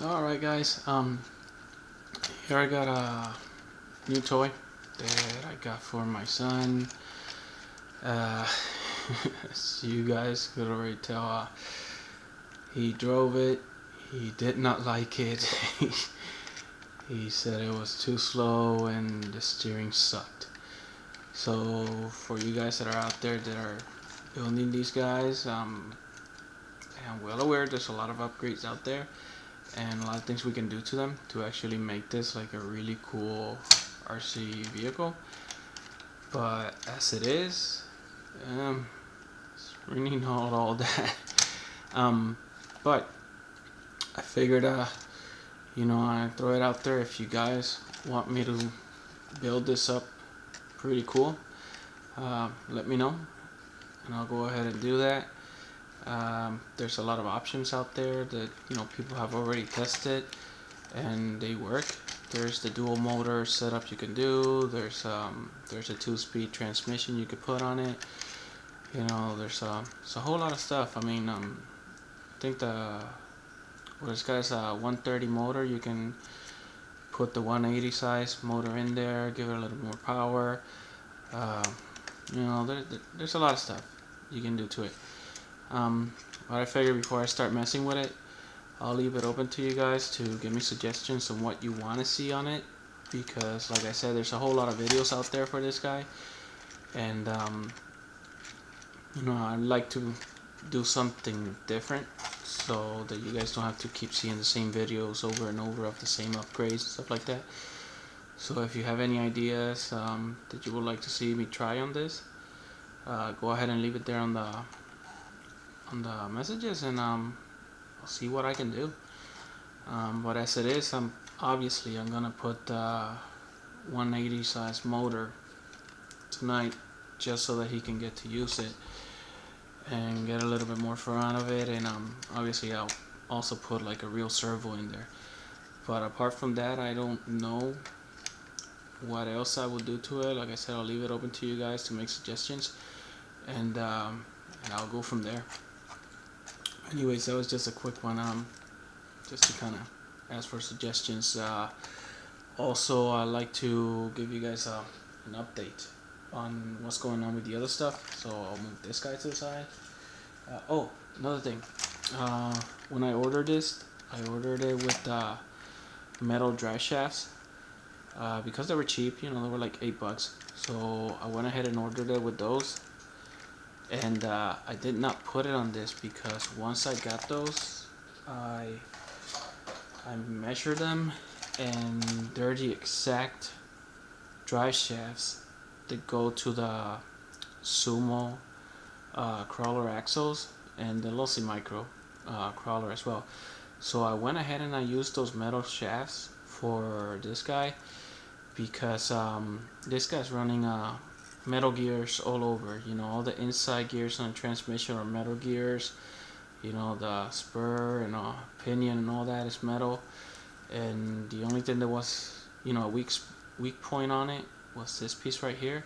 Alright guys, here I got a new toy that I got for my son. As you guys could already tell, he drove it. He did not like it. He said it was too slow and the steering sucked. So for you guys that are out there that are building these guys, I'm well aware there's a lot of upgrades out there and a lot of things we can do to them to actually make this like a really cool RC vehicle. But as it is, it's really not all that. But I figured, I throw it out there. If you guys want me to build this up pretty cool, let me know, and I'll go ahead and do that. There's a lot of options out there that people have already tested and they work. There's the dual motor setup you can do. There's a 2-speed transmission you could put on it. There's a whole lot of stuff. I mean, I think this guy's a 130 motor. You can put the 180 size motor in there, give it a little more power. There's a lot of stuff you can do to it. But I figured before I start messing with it, I'll leave it open to you guys to give me suggestions on what you want to see on it, because like I said, there's a whole lot of videos out there for this guy, and I'd like to do something different so that you guys don't have to keep seeing the same videos over and over of the same upgrades and stuff like that. So if you have any ideas that you would like to see me try on this, go ahead and leave it there on the messages, and I'll see what I can do. But as it is, I'm gonna put 180 size motor tonight just so that he can get to use it and get a little bit more fun out of it. And obviously I'll also put like a real servo in there. But apart from that, I don't know what else I will do to it. Like I said, I'll leave it open to you guys to make suggestions, and I'll go from there. Anyways, that was just a quick one, just to kind of ask for suggestions. Also, I'd like to give you guys an update on what's going on with the other stuff. So I'll move this guy to the side. Oh, another thing. When I ordered this, I ordered it with metal drive shafts. Because they were cheap, they were like $8. So I went ahead and ordered it with those. And I did not put it on this because once I got those, I measured them, and they're the exact drive shafts that go to the Sumo crawler axles and the Lossy Micro crawler as well. So I went ahead and I used those metal shafts for this guy because this guy's running metal gears all over. All the inside gears on the transmission are metal gears. The spur and pinion and all that is metal. And the only thing that was, a weak point on it was this piece right here.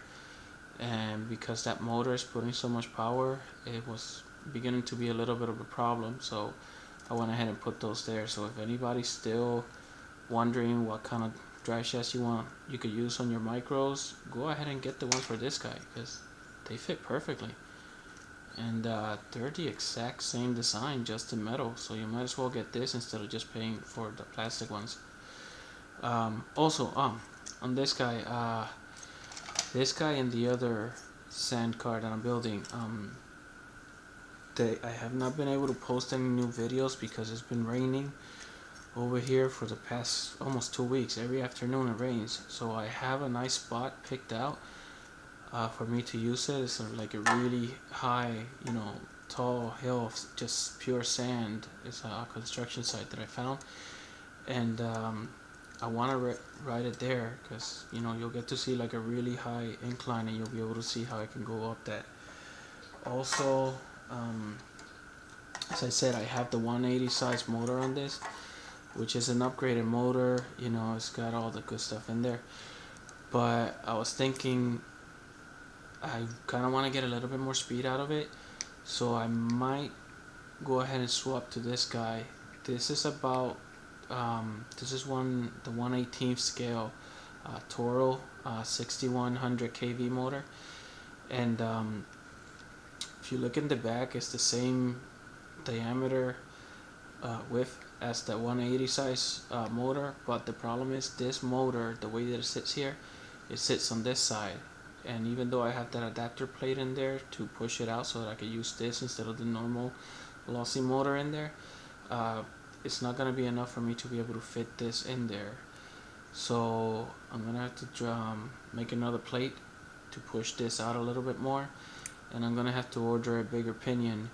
And because that motor is putting so much power, it was beginning to be a little bit of a problem. So I went ahead and put those there. So if anybody's still wondering what kind of drive shafts you could use on your micros, go ahead and get the ones for this guy because they fit perfectly, and they're the exact same design, just in metal. So you might as well get this instead of just paying for the plastic ones. Also, on this guy and the other sand car that I'm building, I have not been able to post any new videos because it's been raining over here for the past almost 2 weeks. Every afternoon it rains, so I have a nice spot picked out for me to use it. It's like a really high, tall hill of just pure sand. It's a construction site that I found, and I want to ride it there because you'll get to see like a really high incline, and you'll be able to see how I can go up that. Also, as I said, I have the 180 size motor on this, which is an upgraded motor. It's got all the good stuff in there. But I was thinking I kind of want to get a little bit more speed out of it, so I might go ahead and swap to this guy. This is about This is the 1/18th scale Toro 6100 kV motor, and if you look in the back, it's the same diameter width as the 180 size motor, but the problem is this motor, the way that it sits here, it sits on this side, and even though I have that adapter plate in there to push it out so that I could use this instead of the normal lossy motor in there, it's not going to be enough for me to be able to fit this in there. So I'm going to have to make another plate to push this out a little bit more, and I'm going to have to order a bigger pinion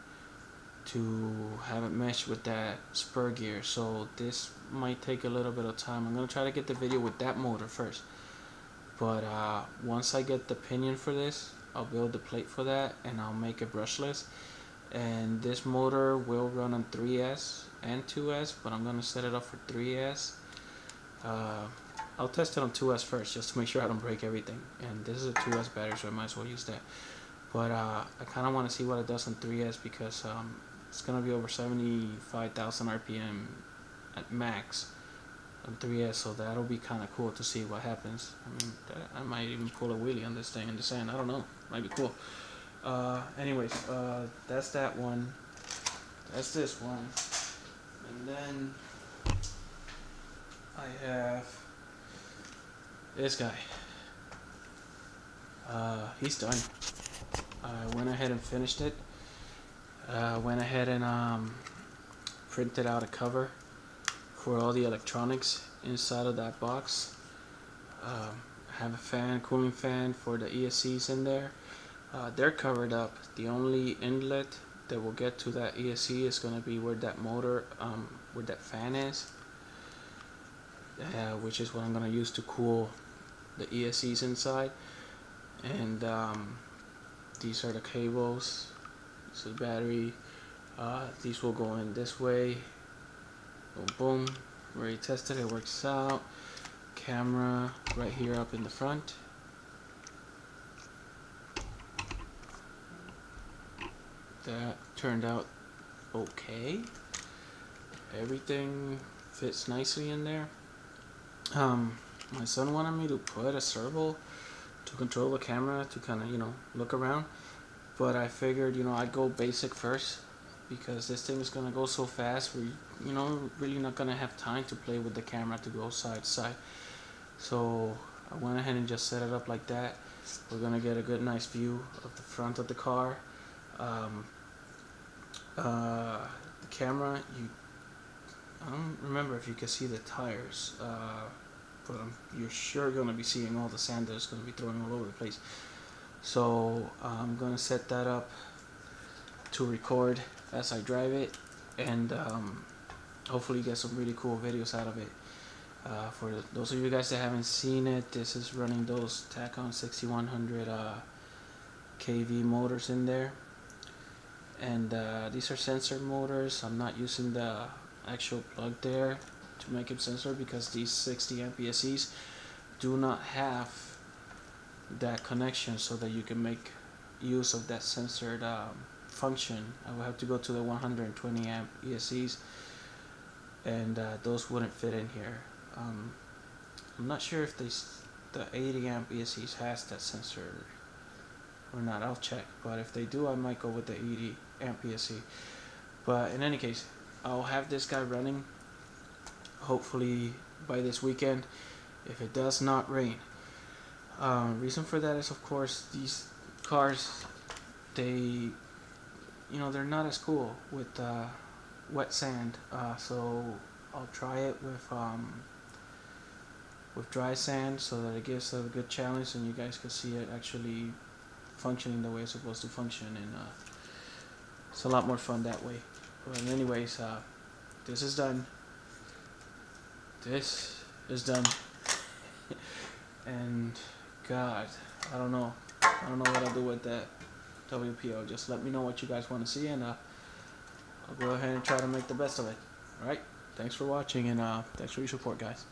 to have it mesh with that spur gear. So this might take a little bit of time. I'm going to try to get the video with that motor first, but once I get the pinion for this, I'll build the plate for that and I'll make it brushless. And this motor will run on 3S and 2S, but I'm going to set it up for 3S. I'll test it on 2S first just to make sure I don't break everything, and this is a 2S battery, so I might as well use that. But I kind of want to see what it does on 3S, because it's going to be over 75,000 RPM at max on 3S, so that'll be kind of cool to see what happens. I mean, I might even pull a wheelie on this thing in the sand, I don't know, might be cool. Anyways, that's that one, that's this one, and then I have this guy. He's done. I went ahead and finished it. Went ahead and printed out a cover for all the electronics inside of that box. I have a fan, cooling fan for the ESCs in there. They're covered up. The only inlet that will get to that ESC is going to be where that motor, where that fan is, which is what I'm going to use to cool the ESCs inside. And these are the cables. This is the battery. These will go in this way. Boom, boom. Already tested it, works out. Camera right here up in the front. That turned out okay. Everything fits nicely in there. My son wanted me to put a servo to control the camera to kind of, you know, look around, but I figured, you know, I'd go basic first, because this thing is gonna go so fast where you know, really not gonna have time to play with the camera to go side to side. So I went ahead and just set it up like that. We're gonna get a good nice view of the front of the car. The camera, I don't remember if you can see the tires, but you're sure going to be seeing all the sand that's going to be thrown all over the place. So I'm going to set that up to record as I drive it, and hopefully get some really cool videos out of it. For those of you guys that haven't seen it, this is running those Tacon 6100 kV motors in there, and these are sensor motors. I'm not using the actual plug there to make it sensor, because these 60 amp ESCs do not have that connection so that you can make use of that censored function. I will have to go to the 120 amp ESCs, and those wouldn't fit in here. I'm not sure if the 80 amp ESCs has that sensor or not. I'll check, but if they do, I might go with the 80 amp ESC. But in any case, I'll have this guy running hopefully by this weekend, if it does not rain. Reason for that is, of course, these cars, they're not as cool with wet sand, so I'll try it with dry sand, so that it gives a good challenge and you guys can see it actually functioning the way it's supposed to function, and it's a lot more fun that way. But anyways, this is done. This is done. And God, I don't know what I'll do with that WPO. Just let me know what you guys want to see, and I'll go ahead and try to make the best of it. Alright, thanks for watching, and thanks for your support, guys.